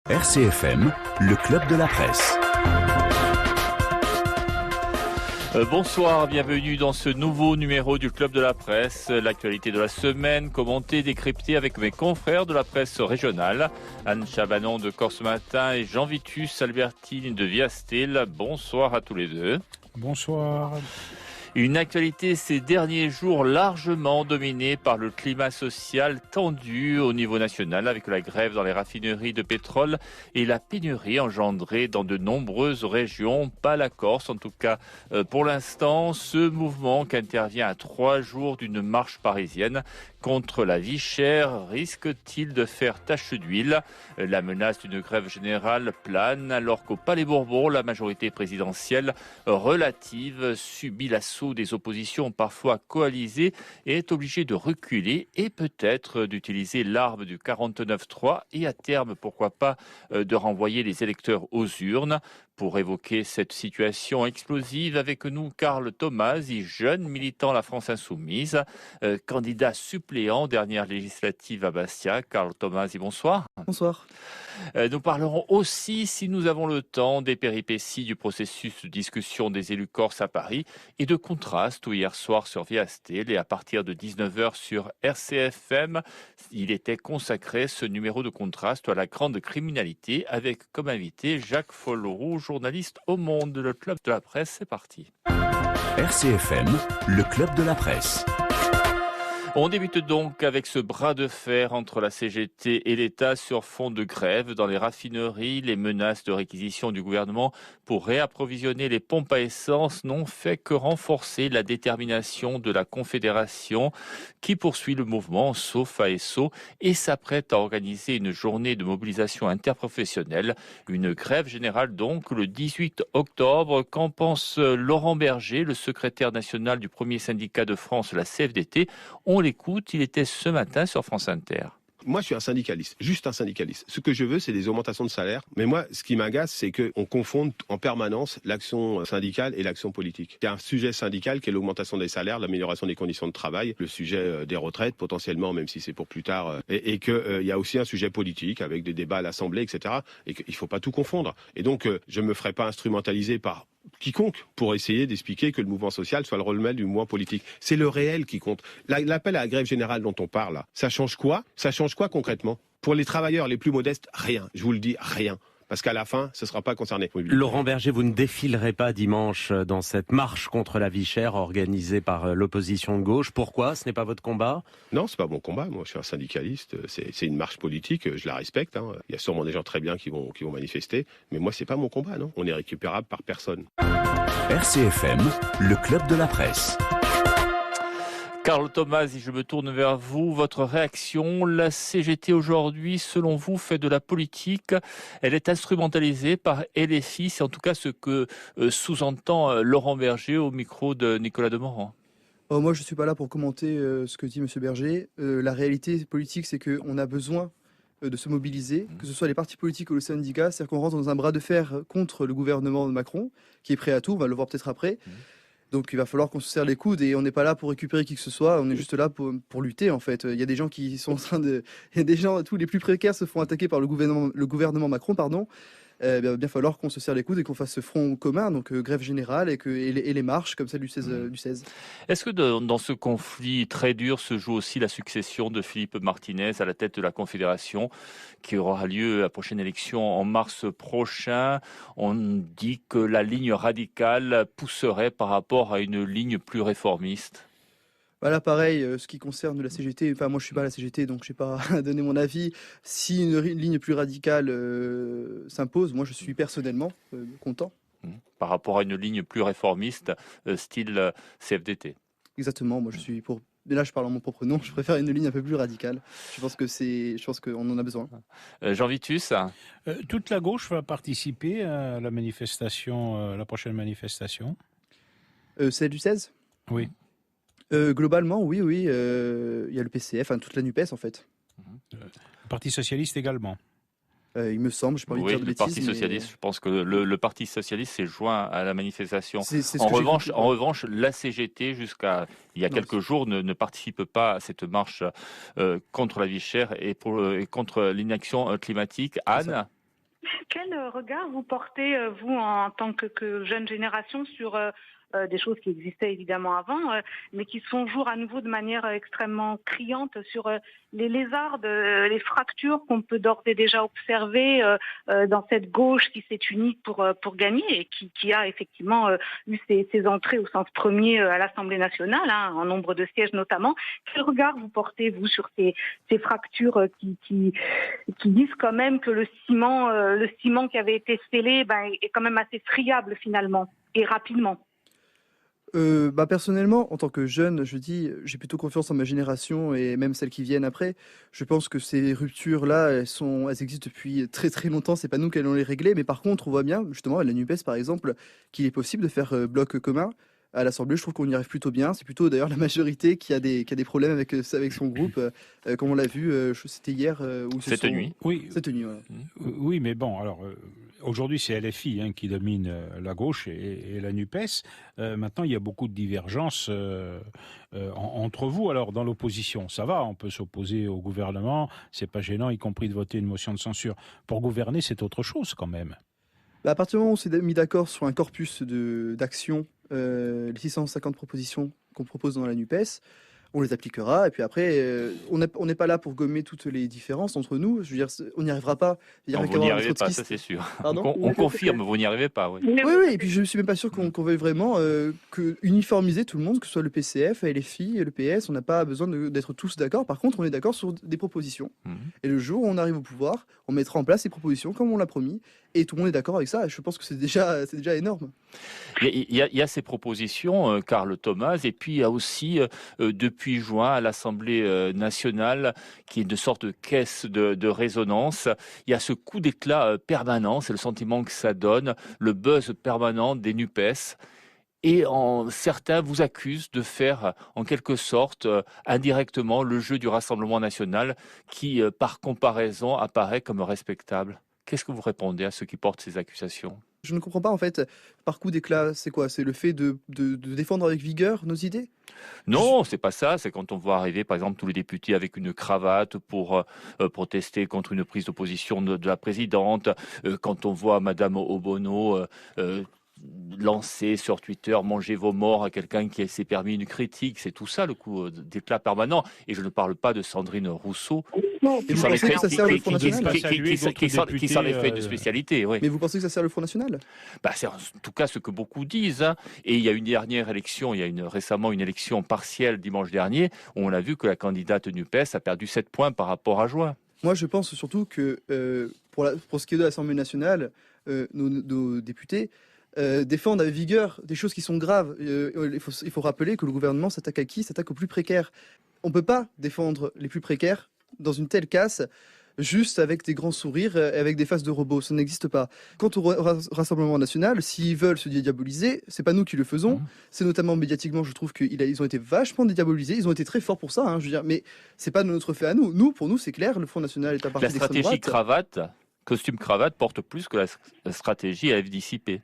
RCFM, le club de la presse. Bonsoir, bienvenue dans ce nouveau numéro du Club de la Presse. L'actualité de la semaine, commentée, décryptée avec mes confrères de la presse régionale. Anne Chabanon de Corse Matin et Jean Vitus Albertine de Viastel. Bonsoir à tous les deux. Bonsoir. Une actualité ces derniers jours largement dominée par le climat social tendu au niveau national avec la grève dans les raffineries de pétrole et la pénurie engendrée dans de nombreuses régions, pas la Corse en tout cas pour l'instant. Ce mouvement qui intervient à 3 jours d'une marche parisienne contre la vie chère risque-t-il de faire tache d'huile? La menace d'une grève générale plane alors qu'au Palais Bourbon, la majorité présidentielle relative subit l'assaut des oppositions parfois coalisées et est obligée de reculer et peut-être d'utiliser l'arme du 49-3 et à terme, pourquoi pas, de renvoyer les électeurs aux urnes. Pour évoquer cette situation explosive, avec nous Carl Tomasi, jeune militant La France Insoumise, candidat suppléant dernière législative à Bastia. Carl Tomasi, bonsoir. Bonsoir. Nous parlerons aussi, si nous avons le temps, des péripéties du processus de discussion des élus corses à Paris et de contraste où hier soir sur Viastel et à partir de 19h sur RCFM, il était consacré ce numéro de contraste à la grande criminalité avec comme invité Jacques Folloroux, journaliste au Monde. Le Club de la Presse, c'est parti. RCFM, le club de la presse. On débute donc avec ce bras de fer entre la CGT et l'État sur fond de grève dans les raffineries. Les menaces de réquisition du gouvernement pour réapprovisionner les pompes à essence n'ont fait que renforcer la détermination de la Confédération qui poursuit le mouvement sauf à ESSO et s'apprête à organiser une journée de mobilisation interprofessionnelle. Une grève générale donc le 18 octobre. Qu'en pense Laurent Berger, le secrétaire national du premier syndicat de France, la CFDT? On l'écoute, il était ce matin sur France Inter. Moi, je suis un syndicaliste, juste un syndicaliste. Ce que je veux, c'est des augmentations de salaire. Mais moi, ce qui m'agace, c'est qu'on confonde en permanence l'action syndicale et l'action politique. Il y a un sujet syndical qui est l'augmentation des salaires, l'amélioration des conditions de travail, le sujet des retraites potentiellement, même si c'est pour plus tard, et qu'il y a aussi un sujet politique avec des débats à l'Assemblée, etc. Et qu'il ne faut pas tout confondre. Et donc, je ne me ferai pas instrumentaliser par quiconque pour essayer d'expliquer que le mouvement social soit le relais du mouvement politique. C'est le réel qui compte. L'appel à la grève générale dont on parle, là, ça change quoi? Ça change quoi concrètement? Pour les travailleurs les plus modestes, rien. Je vous le dis, rien. Parce qu'à la fin, ce ne sera pas concerné. Laurent Berger, vous ne défilerez pas dimanche dans cette marche contre la vie chère organisée par l'opposition de gauche. Pourquoi? Ce n'est pas votre combat? Non, c'est pas mon combat. Moi, je suis un syndicaliste. C'est une marche politique. Je la respecte. Il y a sûrement des gens très bien qui vont manifester. Mais moi, c'est pas mon combat, non. On est récupérable par personne. RCFM, le club de la presse. Carl Tomasi, je me tourne vers vous. Votre réaction, la CGT aujourd'hui, selon vous, fait de la politique. Elle est instrumentalisée par LFI. C'est en tout cas ce que sous-entend Laurent Berger au micro de Nicolas Demorand. Moi, je ne suis pas là pour commenter ce que dit M. Berger. La réalité politique, c'est qu'on a besoin de se mobiliser, que ce soit les partis politiques ou le syndicat. C'est-à-dire qu'on rentre dans un bras de fer contre le gouvernement de Macron, qui est prêt à tout. On va le voir peut-être après. Donc il va falloir qu'on se serre les coudes et on n'est pas là pour récupérer qui que ce soit, on est juste là pour lutter en fait. Il y a des gens qui sont en train de... Il y a des gens, tous les plus précaires se font attaquer par le gouvernement Macron, pardon. Il va bien falloir qu'on se serre les coudes et qu'on fasse ce front commun, donc grève générale et les marches comme celle du 16. Est-ce que dans ce conflit très dur se joue aussi la succession de Philippe Martinez à la tête de la Confédération qui aura lieu à la prochaine élection en mars prochain? On dit que la ligne radicale pousserait par rapport à une ligne plus réformiste. Voilà, pareil, ce qui concerne la CGT, enfin moi je suis pas à la CGT donc je n'ai pas à donner mon avis. Si une ligne plus radicale s'impose, moi je suis personnellement content. Par rapport à une ligne plus réformiste, style CFDT. Exactement, moi je suis pour... Mais là je parle en mon propre nom, je préfère une ligne un peu plus radicale. Je pense qu'on en a besoin. Jean Vitus? Toute la gauche va participer à la manifestation, la prochaine manifestation. Celle du 16? Oui. Globalement, oui. Il y a le PCF, toute la NUPES en fait. Le Parti Socialiste également. Il me semble, je n'ai pas envie de dire de bêtises. Le Parti Socialiste, je pense que le Parti Socialiste s'est joint à la manifestation. En revanche, la CGT, jusqu'à il y a quelques jours, ne participe pas à cette marche contre la vie chère et contre l'inaction climatique. Anne? Quel regard vous portez, vous, en tant que jeune génération, sur des choses qui existaient évidemment avant, mais qui se font jour à nouveau de manière extrêmement criante, sur les lézardes, les fractures qu'on peut d'ores et déjà observer dans cette gauche qui s'est unie pour gagner et qui a effectivement eu ses entrées au sens premier à l'Assemblée nationale, en nombre de sièges notamment. Quel regard vous portez, vous, sur ces fractures qui disent quand même que le ciment qui avait été scellé est quand même assez friable finalement et rapidement? Personnellement, en tant que jeune, j'ai plutôt confiance en ma génération et même celles qui viennent après. Je pense que ces ruptures-là, elles existent depuis très très longtemps. C'est pas nous qui allons les régler, mais par contre, on voit bien, justement, à la NUPES par exemple, qu'il est possible de faire bloc commun. À l'Assemblée, je trouve qu'on y arrive plutôt bien. C'est plutôt d'ailleurs la majorité qui a des problèmes avec son groupe, comme on l'a vu. C'était hier ou cette nuit. Oui, cette nuit. Ouais. Oui, mais bon, alors aujourd'hui c'est LFI qui domine la gauche et la NUPES. Maintenant, il y a beaucoup de divergences entre vous. Alors dans l'opposition, ça va, on peut s'opposer au gouvernement, c'est pas gênant, y compris de voter une motion de censure. Pour gouverner, c'est autre chose quand même. À partir du moment où on s'est mis d'accord sur un corpus d'actions, les 650 propositions qu'on propose dans la NUPES, on les appliquera. Et puis après, on n'est pas là pour gommer toutes les différences entre nous. Je veux dire, on n'y arrivera pas. Vous n'y arrivez pas, ça c'est sûr. On confirme, vous n'y arrivez pas. Oui. Oui, et puis je ne suis même pas sûr qu'on veuille vraiment uniformiser tout le monde, que ce soit le PCF, LFI, le PS. On n'a pas besoin d'être tous d'accord. Par contre, on est d'accord sur des propositions. Et le jour où on arrive au pouvoir, on mettra en place ces propositions comme on l'a promis. Et tout le monde est d'accord avec ça. Et je pense que c'est déjà énorme. Il y a ces propositions, Karl Thomas, et puis il y a aussi, depuis juin, à l'Assemblée nationale, qui est une sorte de caisse de résonance, il y a ce coup d'éclat permanent, c'est le sentiment que ça donne, le buzz permanent des NUPES. Et certains vous accusent de faire, en quelque sorte, indirectement, le jeu du Rassemblement national, qui, par comparaison, apparaît comme respectable. Qu'est-ce que vous répondez à ceux qui portent ces accusations ? Je ne comprends pas, en fait, par coup d'éclat, c'est quoi? C'est le fait de défendre avec vigueur nos idées? Non, c'est pas ça. C'est quand on voit arriver, par exemple, tous les députés avec une cravate pour protester contre une prise d'opposition de la présidente. Quand on voit Madame Obono lancer sur Twitter « Mangez vos morts » à quelqu'un qui s'est permis une critique. C'est tout ça, le coup d'éclat permanent. Et je ne parle pas de Sandrine Rousseau, qui s'en est fait une spécialité. Oui. Mais vous pensez que ça sert le Front National? C'est en tout cas ce que beaucoup disent. Et il y a une dernière élection, récemment une élection partielle dimanche dernier, où on a vu que la candidate NUPES a perdu 7 points par rapport à juin. Moi, je pense surtout que pour ce qui est de l'Assemblée nationale, nos députés défendent avec vigueur des choses qui sont graves. Il faut rappeler que le gouvernement s'attaque à qui? S'attaque aux plus précaires. On ne peut pas défendre les plus précaires dans une telle casse juste avec des grands sourires et avec des faces de robots. Ça n'existe pas. Quant au Rassemblement national, s'ils veulent se dédiaboliser, c'est pas nous qui le faisons. C'est notamment médiatiquement, je trouve qu'ils ont été vachement dédiabolisés. Ils ont été très forts pour ça, je veux dire. Mais c'est pas de notre fait à nous. Pour nous, c'est clair, le Front National est un parti d'extrême droite. La stratégie costume-cravate porte plus que la stratégie FDCP.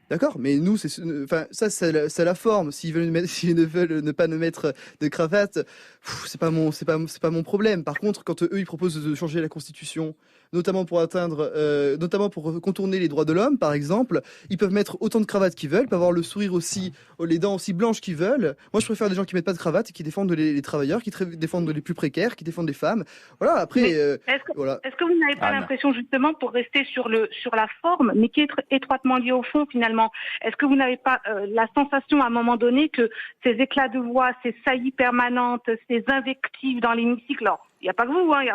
D'accord, mais nous, c'est la forme. S'ils ne veulent ne pas nous mettre de cravate, c'est pas mon problème. Par contre, quand eux, ils proposent de changer la Constitution, notamment pour contourner les droits de l'homme, par exemple, ils peuvent mettre autant de cravates qu'ils veulent, peuvent avoir le sourire aussi, les dents aussi blanches qu'ils veulent. Moi, je préfère des gens qui mettent pas de cravate et qui défendent les travailleurs, qui défendent les plus précaires, qui défendent les femmes. Voilà. Après, est-ce que vous n'avez pas l'impression, justement, pour rester sur la forme, mais qui est étroitement liée au fond, finalement, est-ce que vous n'avez pas la sensation à un moment donné que ces éclats de voix, ces saillies permanentes, ces invectives dans l'hémicycle, alors il n'y a pas que vous, il n'y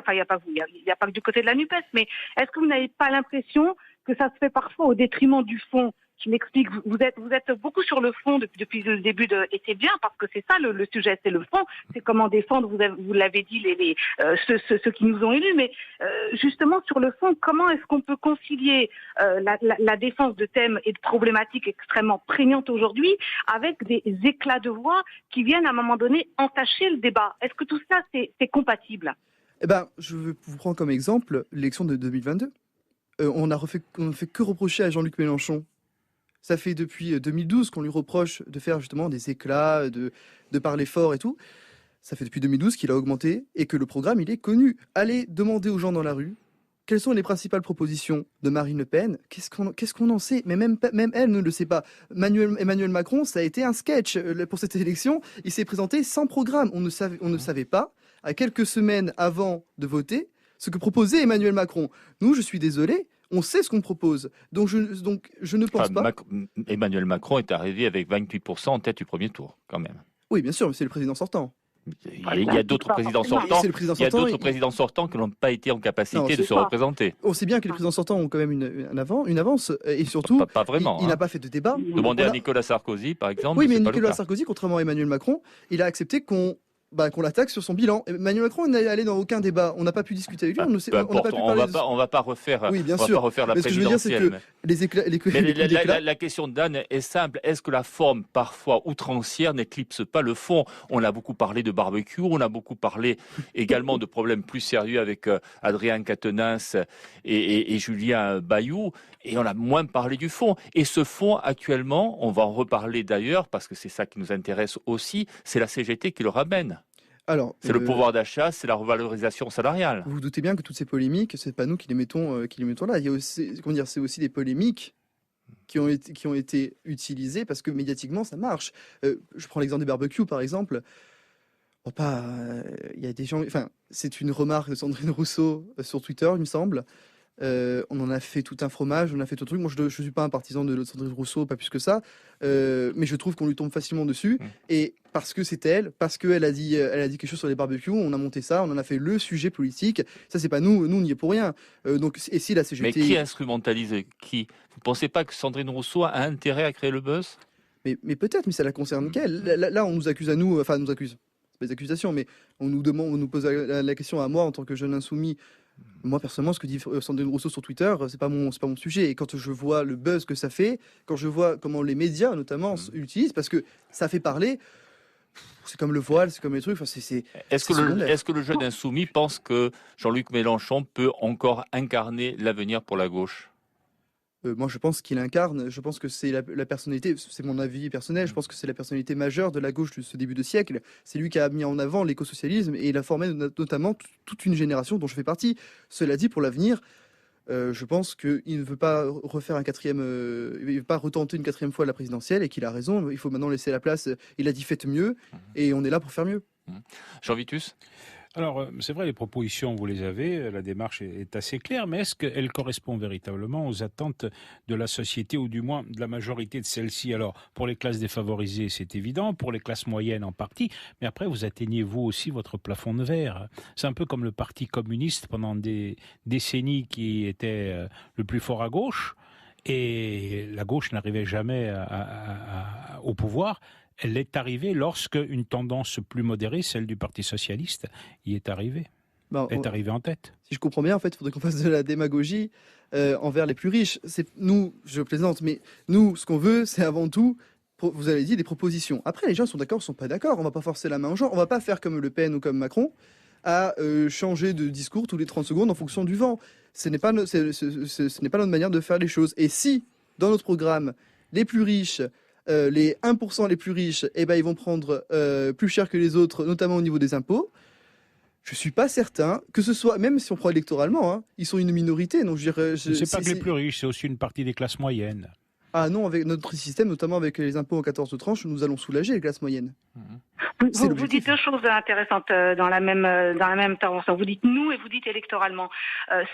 a pas que du côté de la NUPES, mais est-ce que vous n'avez pas l'impression que ça se fait parfois au détriment du fond? Qui m'explique, vous êtes beaucoup sur le fond depuis le début et c'est bien parce que c'est ça le sujet, c'est le fond, c'est comment défendre, vous l'avez dit, ceux qui nous ont élus, mais justement sur le fond, comment est-ce qu'on peut concilier la défense de thèmes et de problématiques extrêmement prégnantes aujourd'hui avec des éclats de voix qui viennent à un moment donné entacher le débat? Est-ce que tout ça c'est compatible? Je vous prends comme exemple l'élection de 2022. On ne fait que reprocher à Jean-Luc Mélenchon. Ça fait depuis 2012 qu'on lui reproche de faire justement des éclats, de parler fort et tout. Ça fait depuis 2012 qu'il a augmenté et que le programme, il est connu. Allez demander aux gens dans la rue quelles sont les principales propositions de Marine Le Pen? Qu'est-ce qu'on en sait? Mais même elle ne le sait pas. Emmanuel Macron, ça a été un sketch pour cette élection. Il s'est présenté sans programme. On ne savait pas, à quelques semaines avant de voter, ce que proposait Emmanuel Macron. Nous, je suis désolé, on sait ce qu'on propose. Donc je ne pense pas... Emmanuel Macron est arrivé avec 28% en tête du premier tour, quand même. Oui, bien sûr, mais c'est le président sortant. Il y a d'autres présidents sortants. Il y a d'autres présidents sortants qui n'ont pas été en capacité de se représenter. On sait bien que les présidents sortants ont quand même une avance, et surtout, pas vraiment. Il n'a pas fait de débat. Demandez à Nicolas Sarkozy, par exemple. Oui, mais Nicolas Sarkozy, contrairement à Emmanuel Macron, il a accepté qu'on l'attaque sur son bilan. Emmanuel Macron n'est allé dans aucun débat. On n'a pas pu discuter avec lui. On va pas refaire. Oui, bien sûr. On va pas refaire la présidentielle. La question d'Anne est simple. Est-ce que la forme parfois outrancière n'éclipse pas le fond? On a beaucoup parlé de barbecue. On a beaucoup parlé également de problèmes plus sérieux avec Adrien Quatennens et Julien Bayou. Et on a moins parlé du fond. Et ce fond, actuellement, on va en reparler d'ailleurs, parce que c'est ça qui nous intéresse aussi, c'est la CGT qui le ramène. Alors, c'est le pouvoir d'achat, c'est la revalorisation salariale. Vous vous doutez bien que toutes ces polémiques, c'est pas nous qui les mettons là. Il y a aussi, c'est aussi des polémiques qui ont été utilisées parce que médiatiquement ça marche. Je prends l'exemple des barbecues par exemple. Il y a des gens. Enfin, c'est une remarque de Sandrine Rousseau sur Twitter, il me semble. On en a fait tout un fromage, on a fait tout un truc. Moi, je ne suis pas un partisan de Sandrine Rousseau, pas plus que ça, mais je trouve qu'on lui tombe facilement dessus. Et parce que c'est elle, parce qu'elle a dit quelque chose sur les barbecues, on a monté ça, on en a fait le sujet politique. Ça, c'est pas nous, on n'y est pour rien. Et si la CGT... Mais qui instrumentalise qui? Vous ne pensez pas que Sandrine Rousseau a intérêt à créer le buzz? Mais peut-être, mais ça la concerne qu'elle. Là, on nous accuse à nous, enfin, on nous accuse. C'est pas des accusations, mais on nous pose la question à moi en tant que jeune insoumis. Moi, personnellement, ce que dit Sandrine Rousseau sur Twitter, c'est pas mon sujet. Et quand je vois le buzz que ça fait, quand je vois comment les médias, notamment, l'utilisent, parce que ça fait parler, c'est comme le voile, c'est comme les trucs. Est-ce que le jeune insoumis pense que Jean-Luc Mélenchon peut encore incarner l'avenir pour la gauche? Moi, je pense qu'il incarne, je pense que c'est la personnalité, c'est mon avis personnel, je pense que c'est la personnalité majeure de la gauche de ce début de siècle. C'est lui qui a mis en avant l'écosocialisme et il a formé notamment toute une génération dont je fais partie. Cela dit, pour l'avenir, je pense qu'il ne veut pas refaire il ne veut pas retenter une quatrième fois la présidentielle et qu'il a raison. Il faut maintenant laisser la place. Il a dit faites mieux et on est là pour faire mieux. Jean Vitus? Alors, c'est vrai, les propositions, vous les avez, la démarche est assez claire, mais est-ce qu'elle correspond véritablement aux attentes de la société, ou du moins de la majorité de celle-ci? Alors, pour les classes défavorisées, c'est évident, pour les classes moyennes en partie, mais après, vous atteignez vous aussi votre plafond de verre. C'est un peu comme le Parti communiste pendant des décennies qui était le plus fort à gauche, et la gauche n'arrivait jamais au pouvoir. Elle est arrivée lorsque une tendance plus modérée, celle du Parti socialiste, y est arrivée. Elle est arrivée en tête. Si je comprends bien, en fait, il faudrait qu'on fasse de la démagogie envers les plus riches. Nous, je plaisante, mais nous, ce qu'on veut, c'est avant tout, vous avez dit, des propositions. Après, les gens sont d'accord, sont pas d'accord. On va pas forcer la main aux gens. On va pas faire comme Le Pen ou comme Macron, à changer de discours tous les 30 secondes en fonction du vent. Ce n'est pas notre manière de faire les choses. Et si, dans notre programme, les plus riches... les 1% les plus riches, ils vont prendre plus cher que les autres, notamment au niveau des impôts. Je suis pas certain que ce soit, même si on prend électoralement, ils sont une minorité. Donc c'est pas que les plus riches, c'est aussi une partie des classes moyennes. Ah non, avec notre système, notamment avec les impôts en 14 tranches, nous allons soulager les classes moyennes. Vous dites deux choses intéressantes dans la même intervention. Vous dites nous et vous dites électoralement.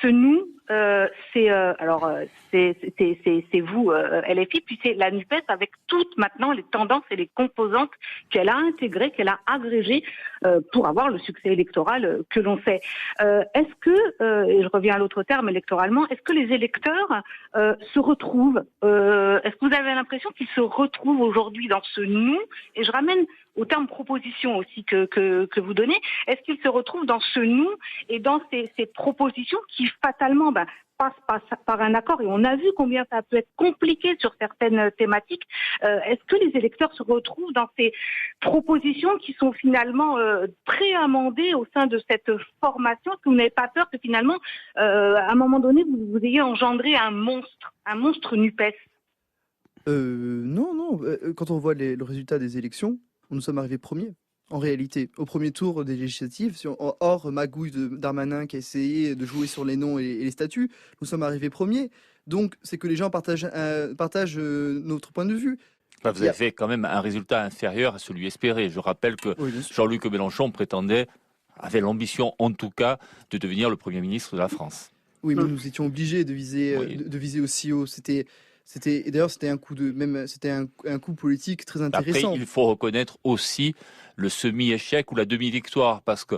Ce nous, c'est vous, LFI, puis c'est la NUPES avec toutes maintenant les tendances et les composantes qu'elle a intégrées, qu'elle a agrégées pour avoir le succès électoral que l'on sait. Est-ce que, et je reviens à l'autre terme électoralement, est-ce que les électeurs se retrouvent est-ce que vous avez l'impression qu'ils se retrouvent aujourd'hui dans ce nous? Et je ramène au terme proposition aussi que vous donnez. Est-ce qu'ils se retrouvent dans ce nous et dans ces propositions qui fatalement passent par un accord? Et on a vu combien ça peut être compliqué sur certaines thématiques. Est-ce que les électeurs se retrouvent dans ces propositions qui sont finalement préamendées au sein de cette formation? Est-ce que vous n'avez pas peur que finalement, à un moment donné, vous ayez engendré un monstre NUPES? Non. Quand on voit le résultat des élections, nous sommes arrivés premiers. en réalité. Au premier tour des législatives, hors magouille de Darmanin qui a essayé de jouer sur les noms et les statuts, nous sommes arrivés premiers. Donc, c'est que les gens partagent notre point de vue. Vous avez fait quand même un résultat inférieur à celui espéré. Je rappelle que Jean-Luc Mélenchon avait l'ambition en tout cas de devenir le Premier ministre de la France. Oui, mais nous étions obligés de viser aussi haut. Et d'ailleurs, c'était un coup politique très intéressant. Après, il faut reconnaître aussi le semi-échec ou la demi-victoire, parce que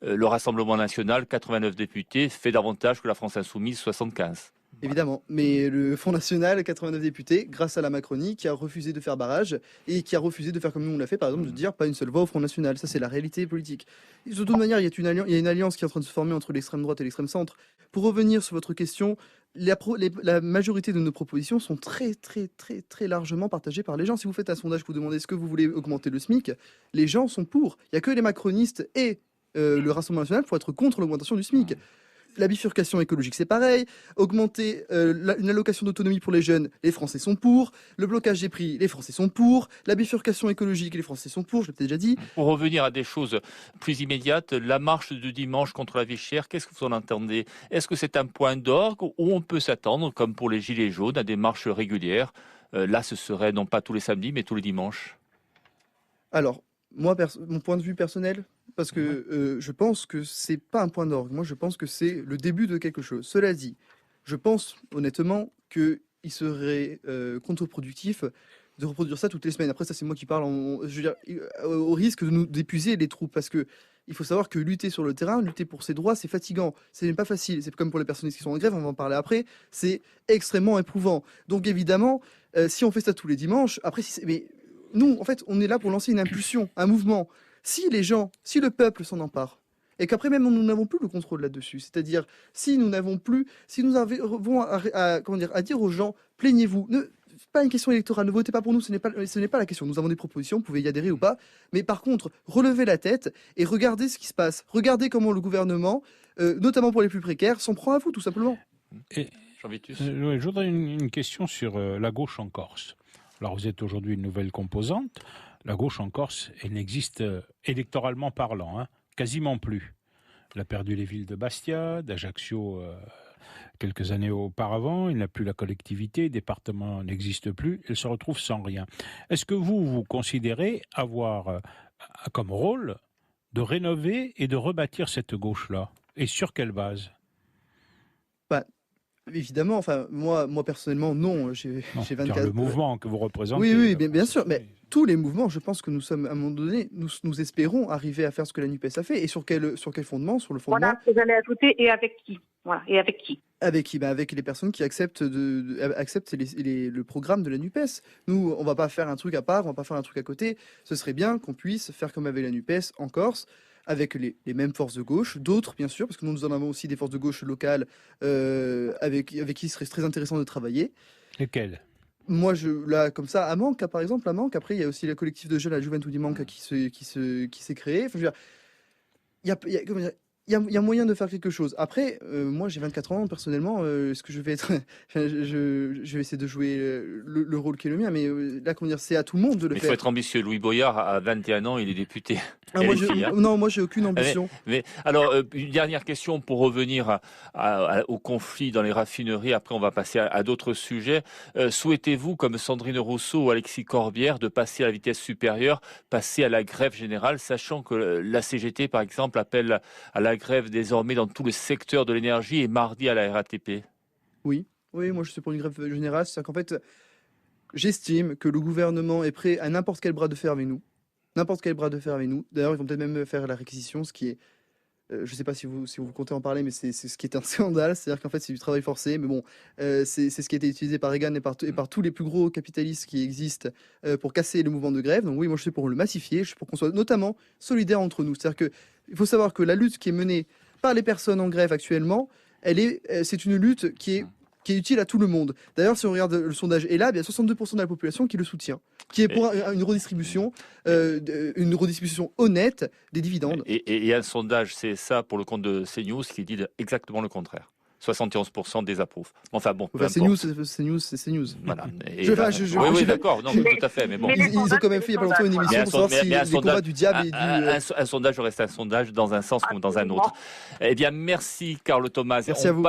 le Rassemblement national, 89 députés, fait davantage que la France insoumise, 75. Évidemment, mais le Front National, 89 députés, grâce à la Macronie, qui a refusé de faire barrage et qui a refusé de faire comme nous on l'a fait, par exemple, de dire pas une seule voix au Front National. Ça, c'est la réalité politique. Et de toute manière, il y a une alliance qui est en train de se former entre l'extrême droite et l'extrême centre. Pour revenir sur votre question, la majorité de nos propositions sont très, très, très, très largement partagées par les gens. Si vous faites un sondage, vous demandez est-ce que vous voulez augmenter le SMIC, les gens sont pour. Il n'y a que les macronistes et le Rassemblement national pour être contre l'augmentation du SMIC. La bifurcation écologique, c'est pareil. Augmenter une allocation d'autonomie pour les jeunes, les Français sont pour. Le blocage des prix, les Français sont pour. La bifurcation écologique, les Français sont pour, je l'ai peut-être déjà dit. Pour revenir à des choses plus immédiates, la marche de dimanche contre la vie chère, qu'est-ce que vous en entendez? Est-ce que c'est un point d'orgue où on peut s'attendre, comme pour les Gilets jaunes, à des marches régulières? Là, ce serait non pas tous les samedis, mais tous les dimanches. Alors, moi, mon point de vue personnel, parce que je pense que c'est pas un point d'orgue. Moi, je pense que c'est le début de quelque chose. Cela dit, je pense honnêtement qu'il serait contre-productif de reproduire ça toutes les semaines. Après, ça, c'est moi qui parle, je veux dire, au risque de nous d'épuiser les troupes, parce que il faut savoir que lutter sur le terrain, lutter pour ses droits, c'est fatigant. C'est pas facile. C'est comme pour les personnes qui sont en grève, on va en parler après. C'est extrêmement éprouvant. Donc, évidemment, si on fait ça tous les dimanches, après, mais nous, en fait, on est là pour lancer une impulsion, un mouvement. Si le peuple s'en empare, et qu'après même nous n'avons plus le contrôle là-dessus, c'est-à-dire si nous avons à dire aux gens, plaignez-vous, pas une question électorale, ne votez pas pour nous, ce n'est pas la question. Nous avons des propositions, vous pouvez y adhérer ou pas, mais par contre, relevez la tête et regardez ce qui se passe. Regardez comment le gouvernement, notamment pour les plus précaires, s'en prend à vous, tout simplement. Je voudrais une question sur la gauche en Corse. Alors vous êtes aujourd'hui une nouvelle composante. La gauche en Corse, elle n'existe électoralement parlant, quasiment plus. Elle a perdu les villes de Bastia, d'Ajaccio quelques années auparavant. Il n'a plus la collectivité, le département n'existe plus. Elle se retrouve sans rien. Est-ce que vous considérez avoir comme rôle de rénover et de rebâtir cette gauche-là? Et sur quelle base? Évidemment, enfin moi personnellement non, j'ai 24. Le mouvement que vous représentez. Oui, bien sûr, mais tous les mouvements, je pense que nous sommes à un moment donné, nous espérons arriver à faire ce que la NUPES a fait, et sur quel fondement? Sur le fondement. Voilà ce que j'allais ajouter, et avec qui? Voilà, et avec qui? Avec qui? Avec les personnes qui acceptent le programme de la NUPES. Nous, on va pas faire un truc à part, on va pas faire un truc à côté. Ce serait bien qu'on puisse faire comme avec la NUPES en Corse, avec les mêmes forces de gauche, d'autres bien sûr, parce que nous en avons aussi des forces de gauche locales avec qui il serait très intéressant de travailler. Lesquelles? Moi, là, comme ça, à Manque, par exemple, à Manque. Après, il y a aussi le collectif de jeunes, la Juventud di Manque, qui s'est créé. Enfin, je veux dire, il y a moyen de faire quelque chose. Après, moi, j'ai 24 ans, personnellement, est-ce que je vais être... je vais essayer de jouer le rôle qui est le mien, mais là, comment dire, c'est à tout le monde de le faire. Il faut être ambitieux. Louis Boyard, à 21 ans, il est député. Non, moi, j'ai aucune ambition. Alors, une dernière question pour revenir au conflit dans les raffineries. Après, on va passer à d'autres sujets. Souhaitez-vous, comme Sandrine Rousseau ou Alexis Corbière, de passer à la vitesse supérieure, passer à la grève générale, sachant que la CGT, par exemple, appelle à la grève désormais dans tout le secteur de l'énergie et mardi à la RATP? Oui, moi je suis pour une grève générale. C'est-à-dire qu'en fait, j'estime que le gouvernement est prêt à n'importe quel bras de fer avec nous. D'ailleurs, ils vont peut-être même faire la réquisition, ce qui est... je ne sais pas si vous comptez en parler, mais c'est ce qui est un scandale. C'est-à-dire qu'en fait, c'est du travail forcé. Mais bon, c'est ce qui a été utilisé par Reagan et par tous les plus gros capitalistes qui existent pour casser le mouvement de grève. Donc oui, moi je suis pour le massifier. Je suis pour qu'on soit notamment solidaires entre nous. C'est-à-dire qu'il faut savoir que la lutte qui est menée par les personnes en grève actuellement, c'est une lutte qui est utile à tout le monde. D'ailleurs, si on regarde le sondage ELAB, il y a 62% de la population qui le soutient, qui est pour une redistribution honnête des dividendes. Et un sondage, c'est ça pour le compte de CNews, qui dit exactement le contraire. 71% désapprouvent. Enfin bon, peu c'est importe. news, c'est news. Voilà. Oui, d'accord, non, tout à fait, mais bon. Ils ont quand même fait il y a pas longtemps une émission pour savoir si les combats du diable et du... Un sondage reste un sondage dans un sens comme dans un autre. Eh bien, merci Carlo Thomas. Merci à vous.